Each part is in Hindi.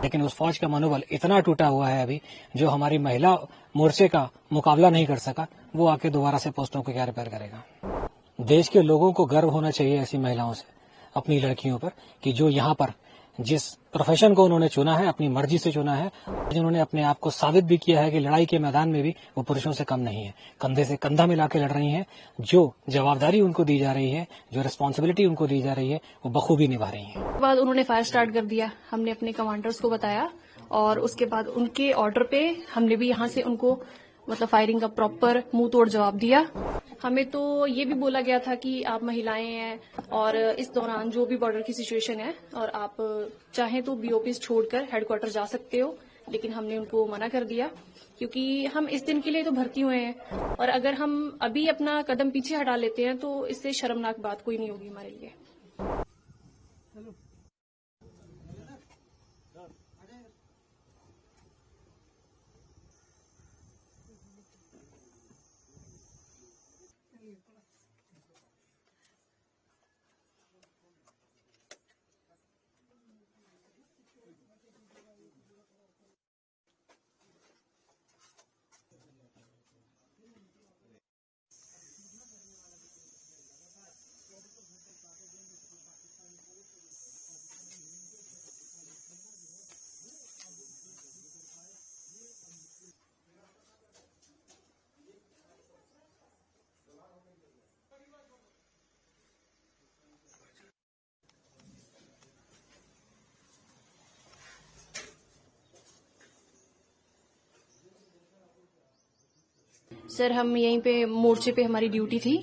लेकिन उस फौज का मनोबल इतना टूटा हुआ है अभी, जो हमारी महिला मोर्चे का मुकाबला नहीं कर सका, वो आके दोबारा से पोस्टों को क्या रिपेयर करेगा। देश के लोगों को गर्व होना चाहिए ऐसी महिलाओं से, अपनी लड़कियों पर, कि जो यहाँ पर जिस प्रोफेशन को उन्होंने चुना है, अपनी मर्जी से चुना है, जिन्होंने अपने आप को साबित भी किया है कि लड़ाई के मैदान में भी वो पुरुषों से कम नहीं है, कंधे से कंधा मिला के लड़ रही हैं। जो जवाबदारी उनको दी जा रही है, जो रिस्पॉन्सिबिलिटी उनको दी जा रही है, वो बखूबी निभा रही हैं। बाद उन्होंने फायर स्टार्ट कर दिया, हमने अपने कमांडर्स को बताया और उसके बाद उनके ऑर्डर पे हमने भी यहाँ से उनको फायरिंग का प्रॉपर मुंह तोड़ जवाब दिया। हमें तो ये भी बोला गया था कि आप महिलाएं हैं और इस दौरान जो भी बॉर्डर की सिचुएशन है और आप चाहें तो बीओपीज छोड़कर हेडक्वार्टर जा सकते हो, लेकिन हमने उनको मना कर दिया क्योंकि हम इस दिन के लिए तो भर्ती हुए हैं और अगर हम अभी अपना कदम पीछे हटा लेते हैं तो इससे शर्मनाक बात कोई नहीं होगी हमारे लिए। सर, हम यहीं पे मोर्चे पे हमारी ड्यूटी थी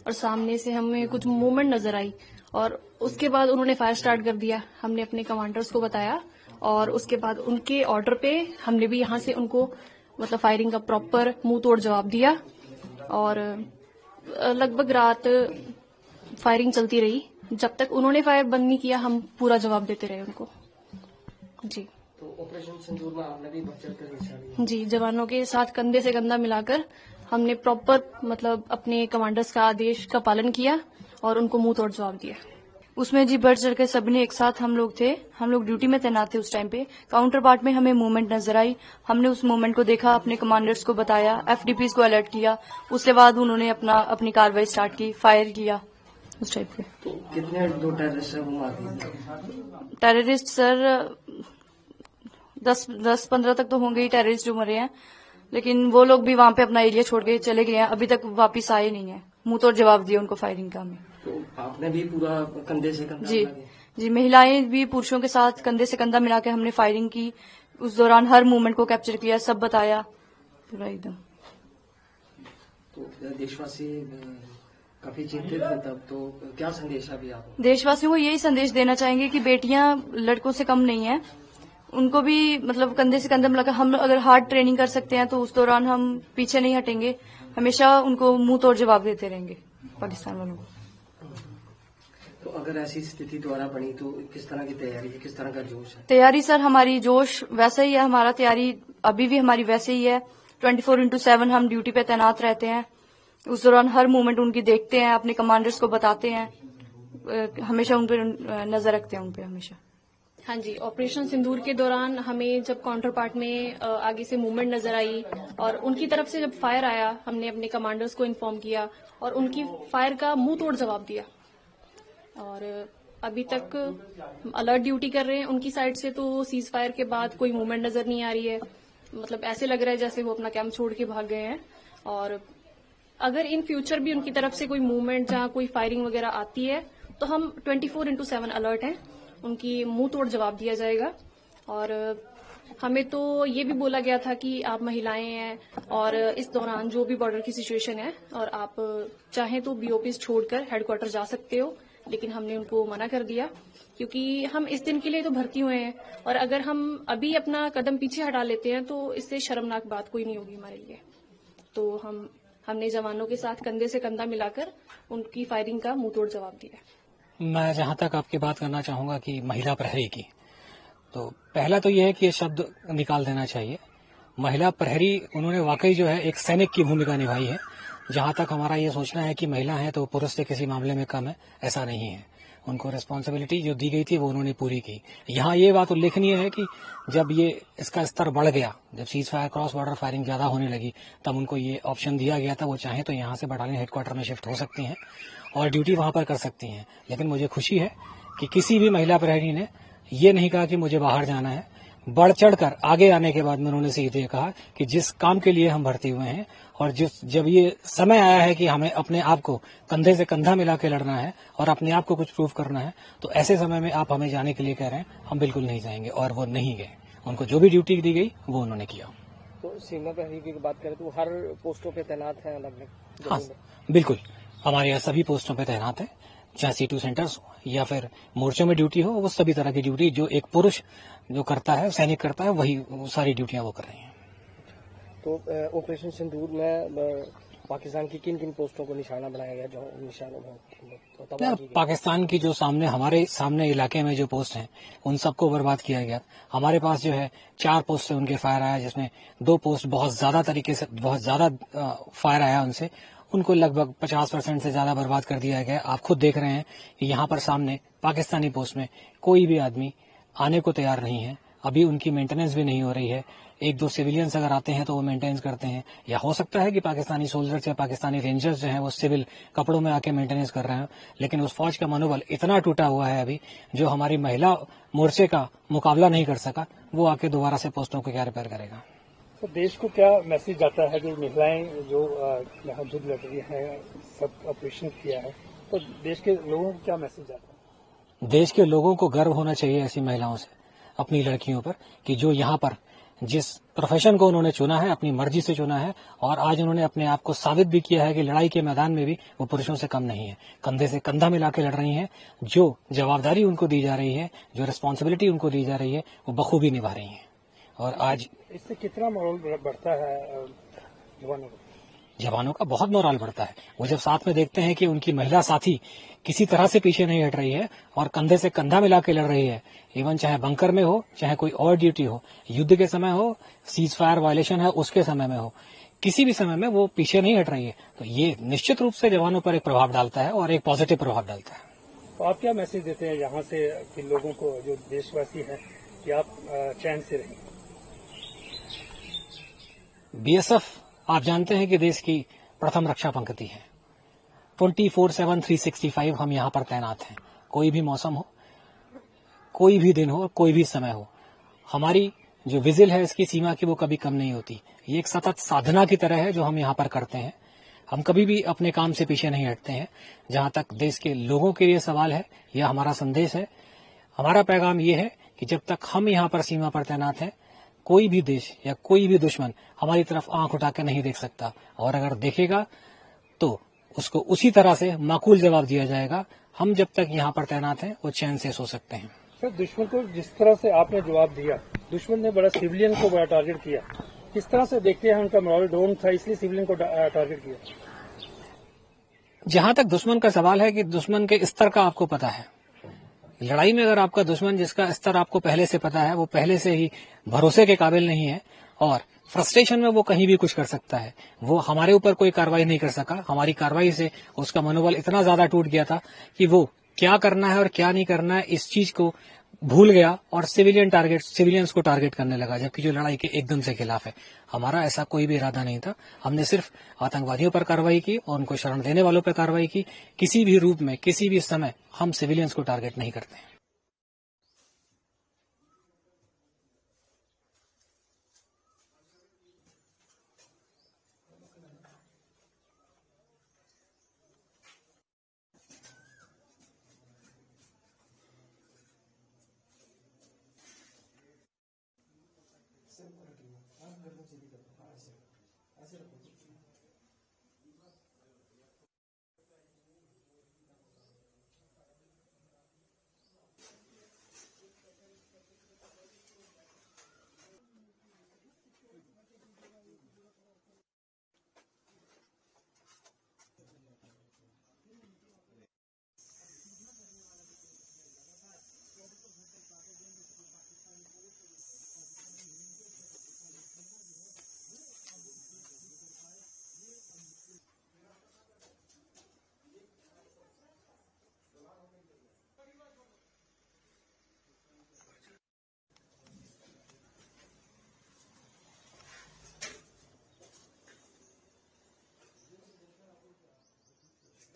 और सामने से हमें कुछ मूवमेंट नजर आई और उसके बाद उन्होंने फायर स्टार्ट कर दिया। हमने अपने कमांडर्स को बताया और उसके बाद उनके ऑर्डर पे हमने भी यहाँ से उनको फायरिंग का प्रॉपर मुंह तोड़ जवाब दिया और लगभग रात फायरिंग चलती रही। जब तक उन्होंने फायर बंद नहीं किया हम पूरा जवाब देते रहे उनको। जी, तो ऑपरेशन सिंदूर में आपने भी बढ़ चढ़कर हिस्सा लिया? जी, जवानों के साथ कंधे से कंधा मिलाकर हमने प्रॉपर अपने कमांडर्स का आदेश का पालन किया और उनको मुंह तोड़ जवाब दिया। उसमें जी बढ़ चढ़ के सबने एक साथ हम लोग थे, हम लोग ड्यूटी में तैनात थे उस टाइम पे। काउंटर पार्ट में हमें मूवमेंट नजर आई, हमने उस मूवमेंट को देखा, अपने कमांडर्स को बताया, एफडीपीज को अलर्ट किया। उसके बाद उन्होंने अपनी कार्रवाई स्टार्ट की, फायर किया उस टाइप पे। तो कितने जो टेररिस्ट है वो मार दिए? टेररिस्ट सर 10-15 तक तो होंगे ही टेररिस्ट जो मरे हैं, लेकिन वो लोग भी वहां पे अपना एरिया छोड़ के चले गए हैं, अभी तक वापिस आए नहीं है। मुंह तोड़ जवाब दिया उनको फायरिंग का हमें। तो आपने भी पूरा कंधे से कंधा जी मिला के? जी, महिलाएं भी पुरुषों के साथ कंधे से कंधा मिला के हमने फायरिंग की। उस दौरान हर मूवमेंट को कैप्चर किया, सब बताया पूरा एकदम। तो देशवासी काफी चिंतित है तब, तो क्या संदेश है अभी आप? देशवासियों को यही संदेश देना चाहेंगे कि बेटियां लड़कों से कम नहीं है, उनको भी कंधे से कंधा मिलाकर हम अगर हार्ड ट्रेनिंग कर सकते हैं तो उस दौरान हम पीछे नहीं हटेंगे, हमेशा उनको मुंह तोड़ जवाब देते रहेंगे पाकिस्तान वालों को। तो अगर ऐसी स्थिति दोबारा बनी तो किस तरह की तैयारी है, किस तरह का जोश है? तैयारी सर हमारी जोश वैसा ही है, हमारा तैयारी अभी भी हमारी वैसे ही है। 24/7 हम ड्यूटी पे तैनात रहते हैं। उस दौरान हर मूवमेंट उनकी देखते हैं, अपने कमांडर्स को बताते हैं, हमेशा उन पर नजर रखते हैं, उन पे हमेशा। हाँ जी, ऑपरेशन सिंदूर के दौरान हमें जब काउंटर पार्ट में आगे से मूवमेंट नजर आई और उनकी तरफ से जब फायर आया, हमने अपने कमांडर्स को इन्फॉर्म किया और उनकी फायर का मुंह तोड़ जवाब दिया। और अभी तक अलर्ट ड्यूटी कर रहे हैं उनकी साइड से, तो सीज फायर के बाद कोई मूवमेंट नजर नहीं आ रही है। ऐसे लग रहा है जैसे वो अपना कैंप छोड़ के भाग गए हैं। और अगर इन फ्यूचर भी उनकी तरफ से कोई मूवमेंट जहां कोई फायरिंग वगैरह आती है तो हम 24/7 अलर्ट हैं, उनकी मुंह तोड़ जवाब दिया जाएगा। और हमें तो ये भी बोला गया था कि आप महिलाएं हैं और इस दौरान जो भी बॉर्डर की सिचुएशन है और आप चाहें तो बीओपीज छोड़कर हेडक्वार्टर जा सकते हो, लेकिन हमने उनको मना कर दिया क्योंकि हम इस दिन के लिए तो भर्ती हुए हैं और अगर हम अभी अपना कदम पीछे हटा लेते हैं तो इससे शर्मनाक बात कोई नहीं होगी हमारे लिए। तो हमने जवानों के साथ कंधे से कंधा मिलाकर उनकी फायरिंग का मुंह तोड़ जवाब दिया। मैं जहां तक आपकी बात करना चाहूंगा कि महिला प्रहरी की, तो पहला तो यह है कि ये शब्द निकाल देना चाहिए। महिला प्रहरी उन्होंने वाकई जो है एक सैनिक की भूमिका निभाई है। जहां तक हमारा ये सोचना है कि महिला है तो पुरुष से किसी मामले में कम है, ऐसा नहीं है। उनको रिस्पॉन्सिबिलिटी जो दी गई थी वो उन्होंने पूरी की। यहाँ ये बात उल्लेखनीय है कि जब ये इसका स्तर बढ़ गया, जब cease fire cross border firing ज्यादा होने लगी, तब उनको ये ऑप्शन दिया गया था, वो चाहें तो यहाँ से बटालियन हेडक्वार्टर में शिफ्ट हो सकती हैं और ड्यूटी वहां पर कर सकती हैं। लेकिन मुझे खुशी है कि किसी भी महिला प्रहरी ने ये नहीं कहा कि मुझे बाहर जाना है। बढ़ चढ़कर आगे आने के बाद में उन्होंने सीधे कहा कि जिस काम के लिए हम भर्ती हुए हैं और जब ये समय आया है कि हमें अपने आप को कंधे से कंधा मिला के लड़ना है और अपने आप को कुछ प्रूव करना है, तो ऐसे समय में आप हमें जाने के लिए कह रहे हैं, हम बिल्कुल नहीं जाएंगे। और वो नहीं गए। उनको जो भी ड्यूटी दी गई वो उन्होंने किया। तो सीमा प्रहरी की बात करें तो हर पोस्टों पे तैनात है अलग अलग। हाँ, बिल्कुल। हमारे यहाँ सभी पोस्टों पे तैनात है, चाहे C2 सेंटर्स हो या फिर मोर्चों में ड्यूटी हो, वो सभी तरह की ड्यूटी जो एक पुरुष जो करता है, सैनिक करता है, वही सारी ड्यूटियां वो कर रही हैं। तो ऑपरेशन सिंदूर में पाकिस्तान की किन किन पोस्टों को निशाना बनाया गया, जो निशानों में पाकिस्तान की जो हमारे सामने इलाके में जो पोस्ट हैं, उन सबको बर्बाद किया गया। हमारे पास जो है 4 पोस्ट से उनके फायर आया, जिसमें 2 पोस्ट बहुत ज्यादा फायर आया उनसे, उनको लगभग 50% से ज्यादा बर्बाद कर दिया गया। आप खुद देख रहे हैं कि यहाँ पर सामने पाकिस्तानी पोस्ट में कोई भी आदमी आने को तैयार नहीं है। अभी उनकी मेंटेनेंस भी नहीं हो रही है। 1-2 सिविलियंस अगर आते हैं तो वो मेंटेनेंस करते हैं, या हो सकता है कि पाकिस्तानी सोल्जर्स या पाकिस्तानी रेंजर्स जो हैं वो सिविल कपड़ों में आके मेंटेनेंस कर रहे हैं। लेकिन उस फौज का मनोबल इतना टूटा हुआ है अभी, जो हमारी महिला मोर्चे का मुकाबला नहीं कर सका, वो आके दोबारा से पोस्टों को क्या रिपेयर करेगा। तो देश को क्या मैसेज जाता है कि महिलाएं जो यहाँ युद्ध लड़ रही हैं, सब ऑपरेशन किया है, तो देश के लोगों को क्या मैसेज जाता है? देश के लोगों को गर्व होना चाहिए ऐसी महिलाओं से, अपनी लड़कियों पर, कि जो यहाँ पर जिस प्रोफेशन को उन्होंने चुना है, अपनी मर्जी से चुना है, और आज उन्होंने अपने आप को साबित भी किया है कि लड़ाई के मैदान में भी वो पुरुषों से कम नहीं है। कंधे से कंधा मिला के लड़ रही हैं। जो जवाबदारी उनको दी जा रही है, जो रिस्पॉन्सिबिलिटी उनको दी जा रही है, वो बखूबी निभा रही हैं। और आज इससे कितना मोरल बढ़ता है जवानों का? जवानों का बहुत मोराल बढ़ता है। वो जब साथ में देखते हैं कि उनकी महिला साथी किसी तरह से पीछे नहीं हट रही है और कंधे से कंधा मिला के लड़ रही है, इवन चाहे बंकर में हो, चाहे कोई और ड्यूटी हो, युद्ध के समय हो, सीज फायर वायलेशन है उसके समय में हो, किसी भी समय में वो पीछे नहीं हट रही है, तो ये निश्चित रूप से जवानों पर एक प्रभाव डालता है और एक पॉजिटिव प्रभाव डालता है। तो आप क्या मैसेज देते हैं यहाँ से कि लोगों को, जो देशवासी हैं, कि आप चैन से रहें? बीएसएफ आप जानते हैं कि देश की प्रथम रक्षा पंक्ति है। 24/7 365 हम यहाँ पर तैनात हैं। कोई भी मौसम हो, कोई भी दिन हो, कोई भी समय हो, हमारी जो विजिल है इसकी सीमा की वो कभी कम नहीं होती। ये एक सतत साधना की तरह है जो हम यहाँ पर करते हैं। हम कभी भी अपने काम से पीछे नहीं हटते हैं। जहां तक देश के लोगों के लिए सवाल है, यह हमारा संदेश है, हमारा पैगाम ये है कि जब तक हम यहाँ पर सीमा पर तैनात हैं, कोई भी देश या कोई भी दुश्मन हमारी तरफ आंख उठा के नहीं देख सकता, और अगर देखेगा तो उसको उसी तरह से माकूल जवाब दिया जाएगा। हम जब तक यहाँ पर तैनात हैं वो चैन से सो सकते हैं। सर, दुश्मन को जिस तरह से आपने जवाब दिया, दुश्मन ने बड़ा सिविलियन को बड़ा टारगेट किया, किस तरह से देखते हैं? उनका मोरल डाउन था, इसलिए सिविलियन को टारगेट किया। जहां तक दुश्मन का सवाल है कि दुश्मन के स्तर का आपको पता है। लड़ाई में अगर आपका दुश्मन जिसका स्तर आपको पहले से पता है, वो पहले से ही भरोसे के काबिल नहीं है और फ्रस्ट्रेशन में वो कहीं भी कुछ कर सकता है, वो हमारे ऊपर कोई कार्रवाई नहीं कर सका। हमारी कार्रवाई से उसका मनोबल इतना ज्यादा टूट गया था कि वो क्या करना है और क्या नहीं करना है इस चीज को भूल गया और सिविलियंस को टारगेट करने लगा, जबकि जो लड़ाई के एकदम से खिलाफ है। हमारा ऐसा कोई भी इरादा नहीं था। हमने सिर्फ आतंकवादियों पर कार्रवाई की और उनको शरण देने वालों पर कार्रवाई की। किसी भी रूप में, किसी भी समय हम सिविलियंस को टारगेट नहीं करते हैं। ऐसे रखो।